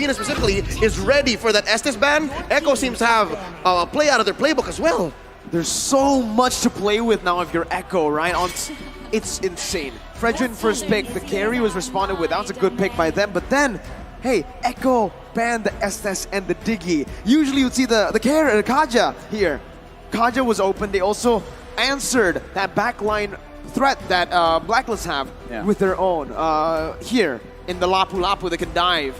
Venus specifically is ready for that Estes ban. Echo seems to have a play out of their playbook as well. There's so much to play with now if you're Echo, right? It's insane. Fredrin first pick, the carry was responded with. That was a good pick by them, but then, hey, Echo banned the Estes and the Diggy. Usually you'd see the Kaja here. Kaja was open. They also answered that backline threat that Blacklist have with their own. Here, in the Lapu Lapu, they can dive.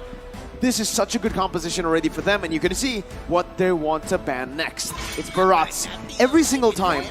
This is such a good composition already for them, and you can see what they want to ban next. It's Barats. Every single time,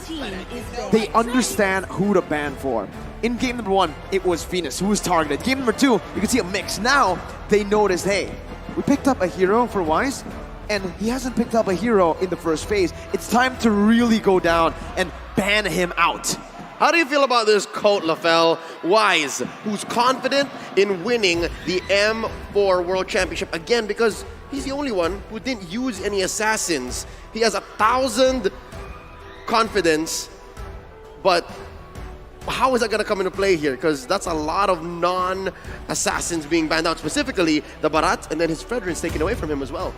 they understand who to ban for. In game number 1, it was Venus who was targeted. Game number 2, you can see a mix. Now, they noticed, hey, we picked up a hero for Wise, and he hasn't picked up a hero in the first phase. It's time to really go down and ban him out. How do you feel about this coach, LaFell? Wise, who's confident in winning the M4 World Championship again because he's the only one who didn't use any assassins. He has 1,000 confidence, but how is that going to come into play here? Because that's a lot of non-assassins being banned out, specifically the Barat, and then his Fredrin's taken away from him as well.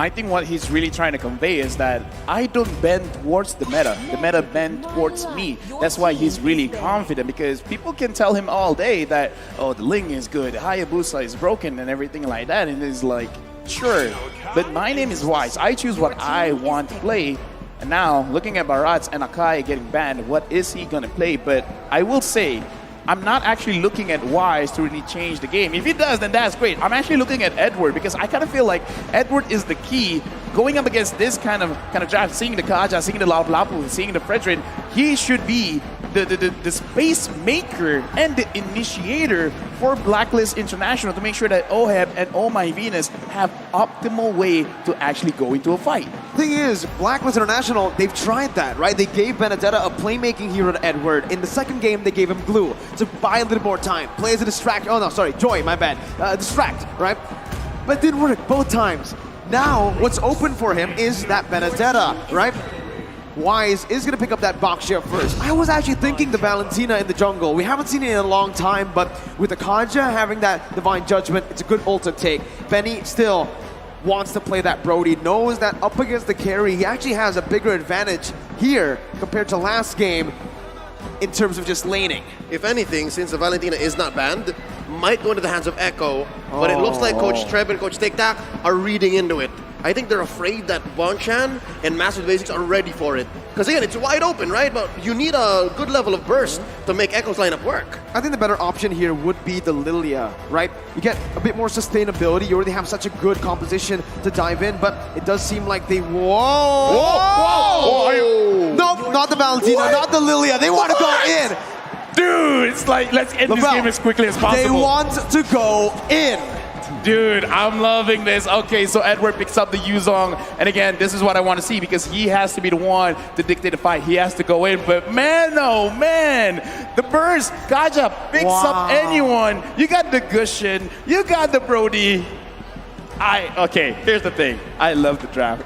I think what he's really trying to convey is that I don't bend towards the meta bend towards me. That's why he's really confident, because people can tell him all day that, oh, the Ling is good, Hayabusa is broken and everything like that, and he's like, sure, but my name is Wise. I choose what I want to play. And now, looking at Barats and Akai getting banned, what is he gonna play? But I will say, I'm not actually looking at Wise to really change the game. If he does, then that's great. I'm actually looking at Edward because I kind of feel like Edward is the key going up against this kind of draft, seeing the Kaja, seeing the Lapu Lapu, seeing the Fredrin. He should be the space maker and the initiator for Blacklist International to make sure that OHEB and Oh My Venus have optimal way to actually go into a fight. Thing is, Blacklist International, they've tried that, right? They gave Benedetta a playmaking hero to Edward. In the second game, they gave him Glue to buy a little more time. Play as a distract. Oh no, sorry, Joy, my bad. Distract, right? But it didn't work both times. Now, what's open for him is that Benedetta, right? Wise is going to pick up that box share first. I was actually thinking the Valentina in the jungle. We haven't seen it in a long time, but with the Kaja having that Divine Judgment, it's a good ult to take. Benny still wants to play that Brody, knows that up against the carry, he actually has a bigger advantage here compared to last game in terms of just laning. If anything, since the Valentina is not banned, might go into the hands of Echo, but it looks like Coach Treb and Coach TODAK are reading into it. I think they're afraid that Bonchan and Master Basics are ready for it. Because again, it's wide open, right? But you need a good level of burst to make Echo's lineup work. I think the better option here would be the Lilia, right? You get a bit more sustainability. You already have such a good composition to dive in, but it does seem like they... Whoa! Nope, not the Valentina, not the Lilia. They want to go in. Dude, it's like, let's end this game as quickly as possible. They want to go in. Dude, I'm loving this. Okay, so Edward picks up the Yuzong, and again, this is what I want to see because he has to be the one to dictate the fight. He has to go in, but man, oh man, the burst, Kaja picks up anyone. You got the Gushin, you got the Brody. Okay, here's the thing. I love the draft.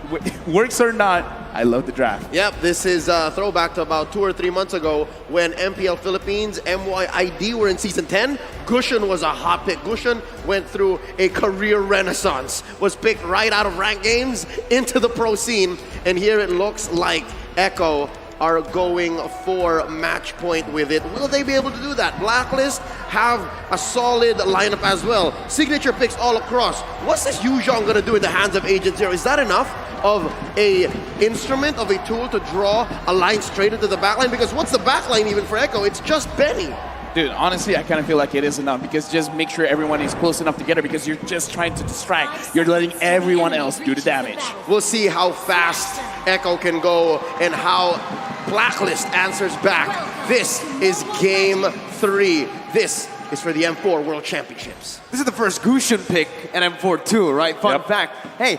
Works or not, I love the draft. Yep, this is a throwback to about 2 or 3 months ago when MPL Philippines, MYID were in Season 10. Gushin was a hot pick. Gushin went through a career renaissance, was picked right out of ranked games into the pro scene, and here it looks like Echo are going for match point with it. Will they be able to do that? Blacklist have a solid lineup as well. Signature picks all across. What's this Yuzhong gonna do in the hands of Agent Zero? Is that enough of a instrument, of a tool to draw a line straight into the backline? Because what's the backline even for Echo? It's just Benny. Dude, honestly, I kind of feel like it is enough because just make sure everyone is close enough together because you're just trying to distract. You're letting everyone else do the damage. We'll see how fast Echo can go and how Blacklist answers back. This is Game 3. This is for the M4 World Championships. This is the first Gushin pick in M4 too, right? Fun fact. Hey,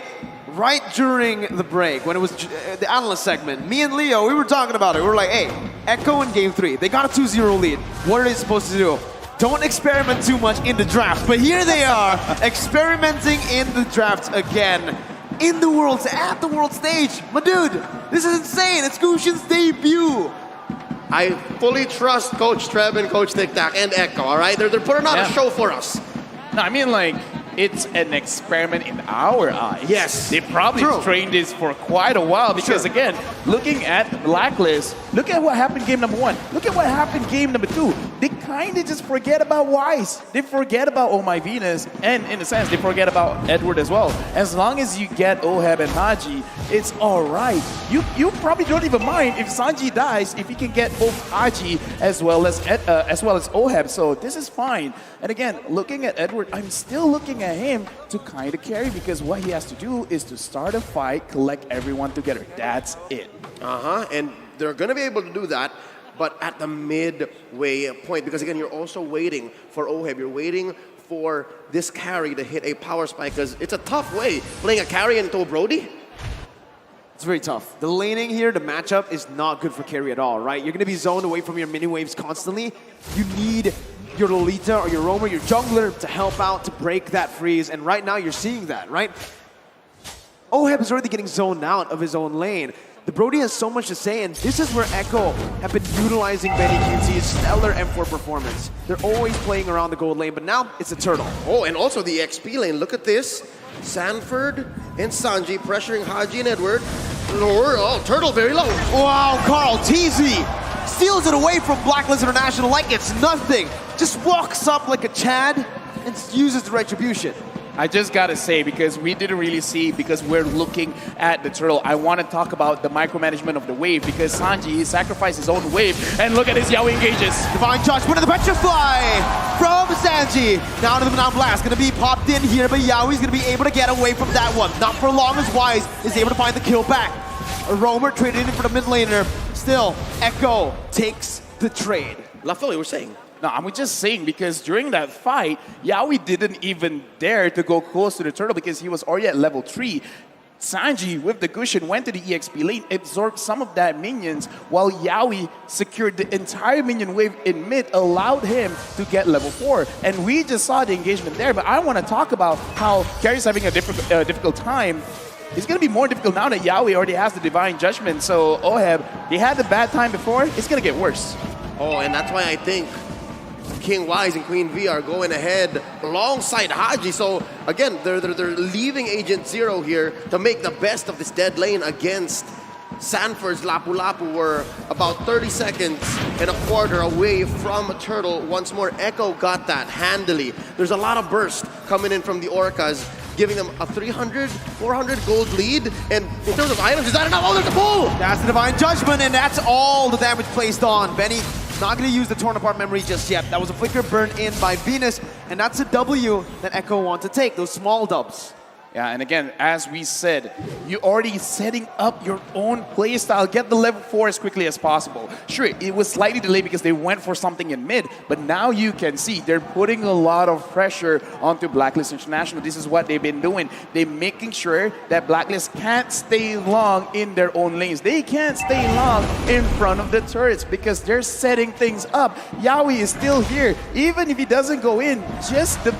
right during the break, when it was the analyst segment, me and Leo, we were talking about it. We were like, hey, Echo in Game 3, they got a 2-0 lead. What are they supposed to do? Don't experiment too much in the draft. But here they are, experimenting in the draft again. In the Worlds, at the World stage. My dude, this is insane. It's Gushin's debut. I fully trust Coach Treb and Coach TODAK and Echo, all right? They're putting on a show for us. No, I mean, like, it's an experiment in our eyes. Yes. They probably True. trained this for quite a while because, Sure. again, looking at Blacklist, look at what happened game number 1. Look at what happened game number 2. They kind of just forget about Wise. They forget about Oh My Venus, and in a sense, they forget about Edward as well. As long as you get Oheb and Haji, it's all right. You probably don't even mind if Sanji dies if you can get both Haji as well as Oheb. So this is fine. And again, looking at Edward, I'm still looking at him to kind of carry because what he has to do is to start a fight, collect everyone together. That's it. And they're going to be able to do that, but at the midway point, because again, you're also waiting for Oheb. You're waiting for this carry to hit a power spike, because it's a tough way playing a carry into Brody. It's very tough. The laning here, the matchup is not good for carry at all, right? You're going to be zoned away from your mini waves constantly. You need your Lolita or your Roamer, your jungler to help out, to break that freeze, and right now you're seeing that, right? Oheb is already getting zoned out of his own lane. The Brody has so much to say, and this is where Echo have been utilizing Benny QT's stellar M4 performance. They're always playing around the gold lane, but now it's a turtle. Oh, and also the XP lane. Look at this. Sanford and Sanji pressuring Haji and Edward. Lower, turtle very low. Wow, Carl TZ steals it away from Blacklist International like it's nothing. Just walks up like a Chad and uses the retribution. I just gotta say, because we didn't really see, because we're looking at the turtle, I want to talk about the micromanagement of the wave, because Sanji sacrificed his own wave, and look at his Yaoi engages. Divine Judgment of the Petrify from Sanji. Now to the Manon Blast, gonna be popped in here, but Yaoi's gonna be able to get away from that one. Not for long as Wise is able to find the kill back. A Roamer traded in for the mid laner. Still, Echo takes the trade. Lafo, you were saying. No, I'm just saying, because during that fight, Yaoi didn't even dare to go close to the turtle because he was already at level 3. Sanji, with the Gushin, went to the EXP lane, absorbed some of that minions, while Yaoi secured the entire minion wave in mid, allowed him to get level 4. And we just saw the engagement there, but I want to talk about how Carrie's having a difficult time. It's going to be more difficult now that Yaoi already has the Divine Judgment, so Oheb, they had a bad time before, it's going to get worse. Oh, and that's why I think King Wise and Queen V are going ahead alongside Haji. So again, they're leaving Agent Zero here to make the best of this dead lane against Sanford's Lapu Lapu. We're about 30 seconds and a quarter away from Turtle. Once more, Echo got that handily. There's a lot of burst coming in from the Orcas, giving them a 300, 400 gold lead. And in terms of items, is that enough? Oh, there's a pull! That's the Divine Judgment, and that's all the damage placed on. Benny not going to use the torn apart memory just yet. That was a flicker burned in by Venus, and that's a W that Echo want to take, those small dubs. Yeah, and again, as we said, you're already setting up your own playstyle. Get the level 4 as quickly as possible. Sure, it was slightly delayed because they went for something in mid, but now you can see they're putting a lot of pressure onto Blacklist International. This is what they've been doing. They're making sure that Blacklist can't stay long in their own lanes. They can't stay long in front of the turrets because they're setting things up. Yaoi is still here. Even if he doesn't go in, just the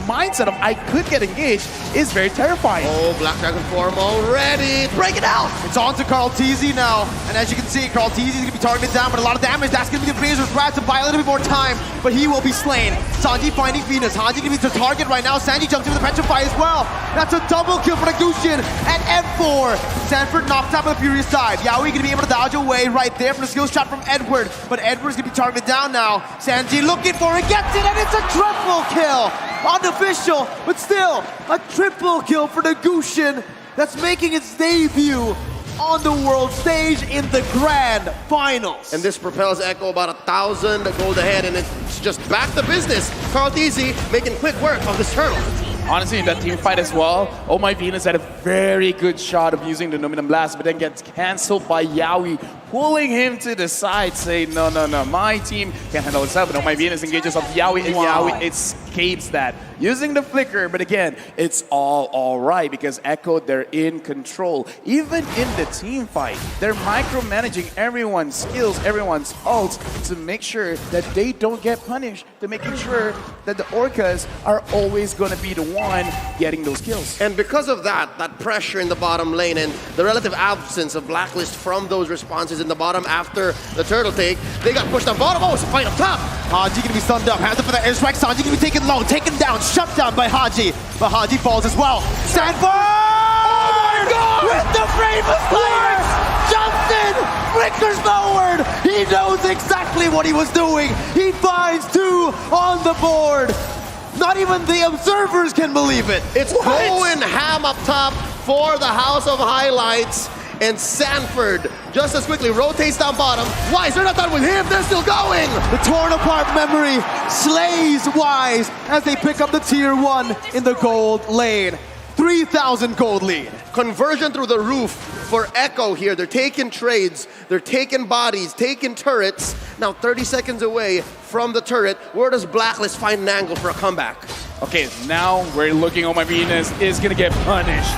mindset of I could get engaged is very terrifying. Oh, Black Dragon form already. Break it out. It's on to Carl TZ now. And as you can see, Carl TZ is going to be targeted down, but a lot of damage. That's going to be the Razor's Wrath to buy a little bit more time, but he will be slain. Sanji finding Venus. Haji going to be the target right now. Sanji jumps into the Petrify as well. That's a double kill for the Gushin at M4. Sanford knocked out by the Furious side. Yaoi going to be able to dodge away right there from the skill shot from Edward, but Edward's going to be targeted down now. Sanji looking for it, gets it, and it's a triple kill. Unofficial, but still a triple kill for the Gushin that's making its debut on the world stage in the grand finals. And this propels Echo about 1,000 gold ahead, and it's just back to business. Carl Easy making quick work of this turtle. Honestly, in that team fight as well, Oh My Venus had a very good shot of using the Numinum Blast, but then gets cancelled by Yaoi, pulling him to the side, saying, no, my team can handle itself. And Oh My Venus engages off Yaoi, and Yaoi escapes that, using the flicker. But again, it's all right, because Echo, they're in control. Even in the team fight, they're micromanaging everyone's skills, everyone's ults, to make sure that they don't get punished, to making sure that the Orcas are always going to be the one getting those kills. And because of that pressure in the bottom lane and the relative absence of Blacklist from those responses in the bottom after the turtle take, they got pushed on bottom. Oh, it's a fight up top. Haji gonna be stunned up. Has it for the airstrike. Sanji gonna be taken low, taken down, shut down by Haji. But Haji falls as well. Sanford! Oh my God! With the bravest player! Jumps in! Flickers forward! He knows exactly what he was doing. He finds 2 on the board. Not even the observers can believe it. It's going ham up top for the House of Highlights. And Sanford just as quickly rotates down bottom. Wise, they're not done with him, they're still going! The torn apart memory slays Wise as they pick up the tier 1 in the gold lane. 3,000 gold lead. Conversion through the roof for Echo here. They're taking trades, they're taking bodies, taking turrets. Now 30 seconds away from the turret. Where does Blacklist find an angle for a comeback? Okay, now we're looking. Oh my Venus is gonna get punished.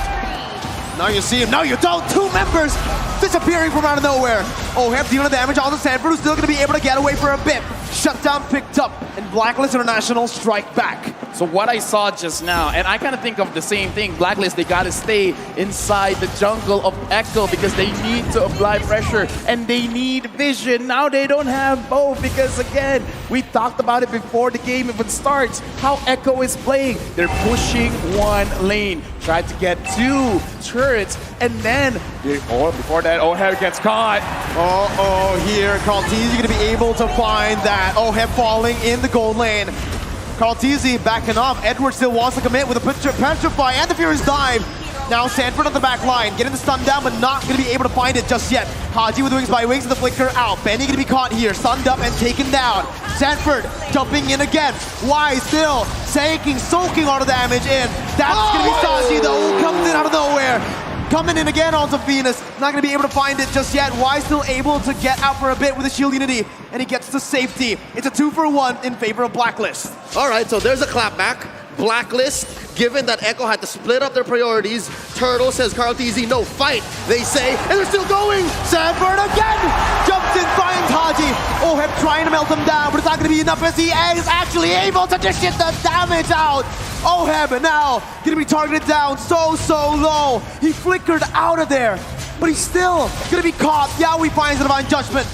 Now you see him, now you don't. 2 members disappearing from out of nowhere. Oh, have dealing damage on the Sanford, who's still gonna be able to get away for a bit. Shutdown picked up, and Blacklist International strike back. So what I saw just now, and I kind of think of the same thing, Blacklist, they got to stay inside the jungle of Echo because they need to apply pressure and they need vision. Now they don't have both because, again, we talked about it before the game even starts, how Echo is playing. They're pushing one lane, try to get 2 turrets, and then, before that, Oheb gets caught. Here, Carlteezy gonna be able to find that. Oheb falling in the gold lane. Carlteezy backing off. Edward still wants to commit with a Petrify and the Furious Dive. Now Sanford on the back line, getting the stun down, but not going to be able to find it just yet. Haji with wings by wings and the flicker out. Benny going to be caught here, stunned up and taken down. Sanford jumping in again. Wise still soaking all the damage in. That's going to be Sashi though, who comes in out of nowhere. Coming in again onto Venus. Not going to be able to find it just yet. Wise still able to get out for a bit with a shield unity, and he gets the safety. It's a 2-for-1 in favor of Blacklist. All right, so there's a clapback. Blacklist, given that Echo had to split up their priorities, Turtle says Carlteezy, no, fight, they say, and they're still going! Sanford again! Jumps in, finds Haji. Oheb trying to melt him down, but it's not going to be enough as he is actually able to dish it the damage out. Oheb now going to be targeted down so low. He flickered out of there, but he's still going to be caught. Yaoi finds the Divine Judgment.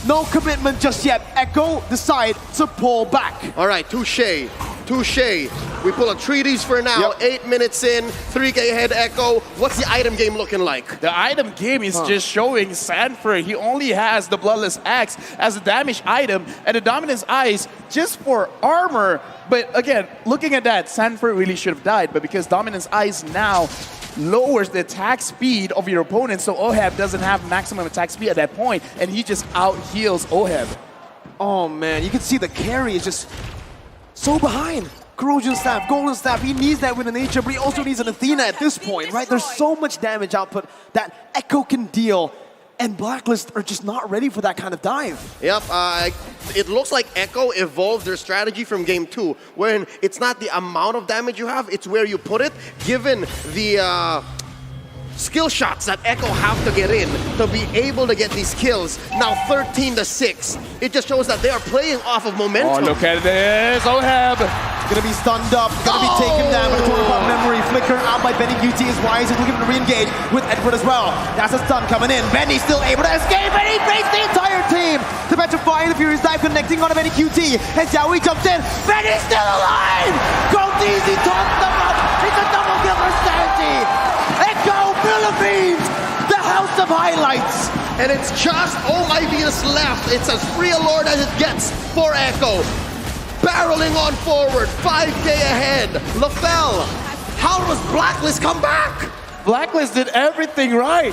No commitment just yet. Echo decide to pull back. All right, touche. We pull a treaties for now. Yep. 8 minutes in, 3K ahead Echo. What's the item game looking like? The item game is just showing Sanford. He only has the Bloodless Axe as a damage item and the Dominance Eyes just for armor. But again, looking at that, Sanford really should have died. But because Dominance Eyes now lowers the attack speed of your opponent, so Oheb doesn't have maximum attack speed at that point, and he just out-heals Oheb. Oh man, you can see the carry is just so behind. Corrosion Staff, Golden Staff, he needs that with a nature, but he also needs an Athena at this point, right? There's so much damage output that Echo can deal, and Blacklist are just not ready for that kind of dive. Yep, it looks like Echo evolved their strategy from game 2, wherein it's not the amount of damage you have, it's where you put it, given the skill shots that Echo have to get in to be able to get these kills. Now 13-6. It just shows that they are playing off of momentum. Oh, look at this. Oheb gonna be stunned up, gonna be taken down with a torn apart memory. Flicker out by Benny QT as Wise is looking to re-engage with Edward as well. That's a stun coming in. Benny still able to escape, and he breaks the entire team. The Petrify and the Furious Dive connecting on a Benny QT. And Xiaoyi jumps in. Benny's still alive! Goldiezy taunts them up. It's a double kill for Sanji. Echo Philippines, the House of Highlights. And it's just Oh My Venus left. It's as free a lord as it gets for Echo. Barreling on forward, 5K ahead. LaFell, how does Blacklist come back? Blacklist did everything right.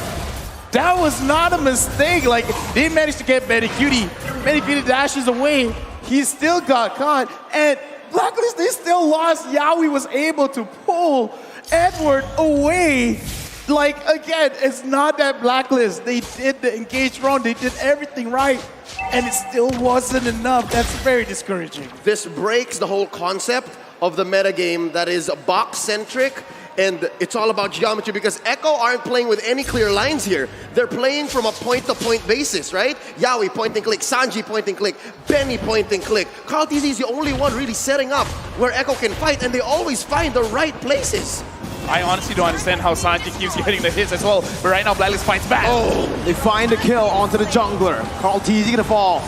That was not a mistake. Like, they managed to get Medicutie. Medicutie dashes away. He still got caught. And Blacklist, they still lost. Yaoi was able to pull Edward away. Like, again, it's not that Blacklist. They did the engage round. They did everything right. And it still wasn't enough. That's very discouraging. This breaks the whole concept of the metagame that is box-centric And it's all about geometry because Echo aren't playing with any clear lines here. They're playing from a point-to-point basis, right? Yawi point and click, Sanji point and click, Benny point and click. Carl TZ is the only one really setting up where Echo can fight, and they always find the right places. I honestly don't understand how Sanji keeps getting the hits as well, but right now Blacklist fights back. Oh, they find a kill onto the jungler. Carl TZ gonna fall.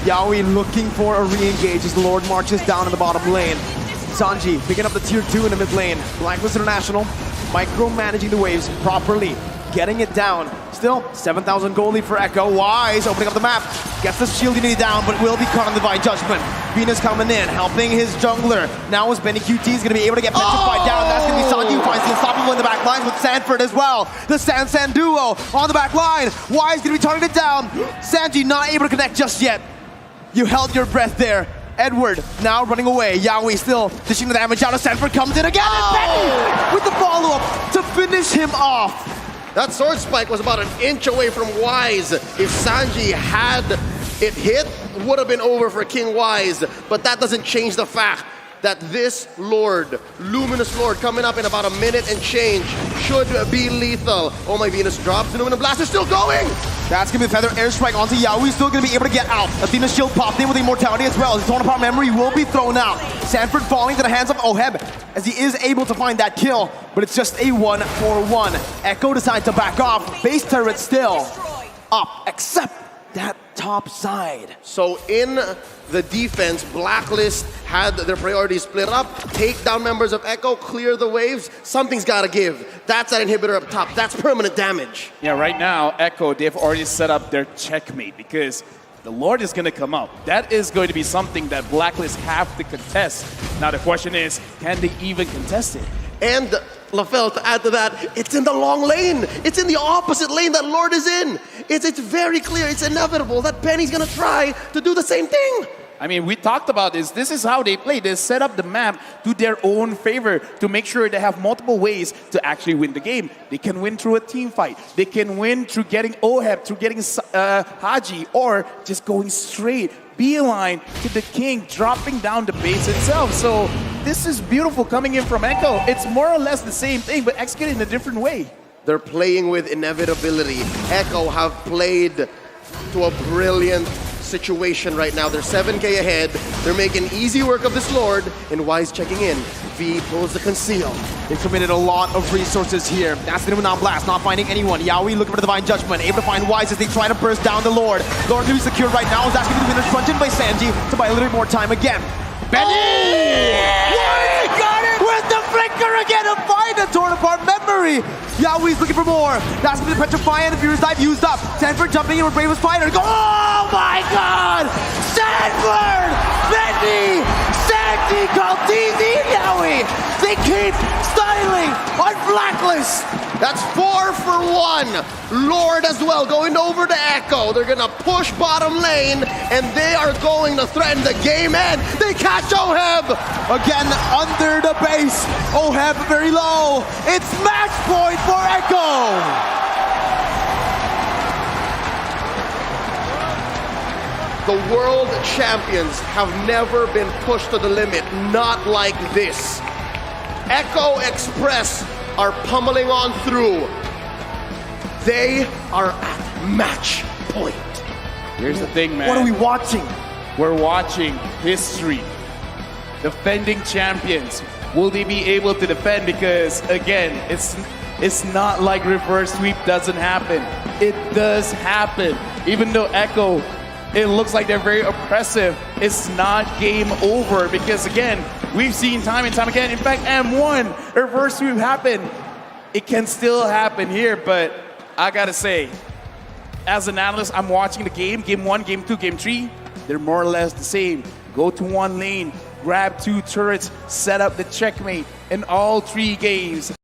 Yawi looking for a re-engage as the Lord marches down in the bottom lane. Sanji picking up the tier 2 in the mid lane. Blacklist International micromanaging the waves properly, getting it down. Still, 7,000 gold lead for Echo. Wise opening up the map. Gets the shield unity down, but will be caught on Divine Judgment. Venus coming in, helping his jungler. Now is Benny QT is going to be able to get petrified down. That's going to be Sanji who finds the unstoppable in the back lines with Sanford as well. The San duo on the back line. Wise going to be targeted down. Sanji not able to connect just yet. You held your breath there. Edward now running away. Yawi still dishing the damage out. Sanford comes in again. And Benny with the follow-up to finish him off. That sword spike was about an inch away from Wise. If Sanji had it hit, would have been over for King Wise. But that doesn't change the fact that this Lord, Luminous Lord, coming up in about a minute and change, should be lethal. Oh my, Venus drops. The Luminous Blast is still going. That's going to be the Feather Airstrike onto Yawi. Still going to be able to get out. Athena's shield popped in with Immortality as well. His torn apart memory will be thrown out. Sanford falling to the hands of Oheb as he is able to find that kill. But it's just a 1-for-1. Echo decides to back off. Base turret still up, except that top side. So in the defense, Blacklist had their priorities split up. Take down members of Echo, clear the waves. Something's got to give. That's that inhibitor up top. That's permanent damage. Yeah, right now, Echo, they've already set up their checkmate because the Lord is going to come up. That is going to be something that Blacklist have to contest. Now the question is, can they even contest it? And LaFell, to add to that, it's in the long lane. It's in the opposite lane that Lord is in. It's very clear, it's inevitable that Benny's gonna try to do the same thing. I mean, we talked about this. This is how they play. They set up the map to their own favor to make sure they have multiple ways to actually win the game. They can win through a team fight. They can win through getting Oheb, through getting Haji, or just going straight, beeline to the king, dropping down the base itself. So this is beautiful coming in from Echo. It's more or less the same thing, but executed in a different way. They're playing with inevitability. Echo have played to a brilliant situation right now. They're 7K ahead. They're making easy work of this Lord, and Wise checking in. V pulls the conceal. They've committed a lot of resources here. That's the now Blast, not finding anyone. Yawi looking for the Divine Judgment, able to find Wise as they try to burst down the Lord. Lord who's secured right now is asking to be the punch in by Sanji to buy a little bit more time again. Benny! Wise got it! With the flicker again to find a torn apart memory! Yawi's looking for more. That's going to be the Petrify and the Furious Dive used up. Sanford jumping in with Bravest Fighter. Oh my god! Sanford! Benny! Sanji, Carl TZ, Yawi! They keep styling on Blacklist! That's 4 for 1. Lord as well going over to Echo. They're gonna push bottom lane, and they are going to threaten the game end. They catch Oheb! Again, under the base. Oheb very low. It's match point for Echo! The world champions have never been pushed to the limit, not like this. Echo Express are pummeling on through. They are at match point. Here's the thing, man. What are we watching? We're watching history. Defending champions. Will they be able to defend? Because again, it's not like reverse sweep doesn't happen. It does happen. Even though Echo, it looks like they're very oppressive, it's not game over because again, we've seen time and time again. In fact, M1, reverse sweep happened. It can still happen here, but I gotta say, as an analyst, I'm watching the game 1, game 2, game 3, they're more or less the same. Go to one lane, grab 2 turrets, set up the checkmate in all 3 games.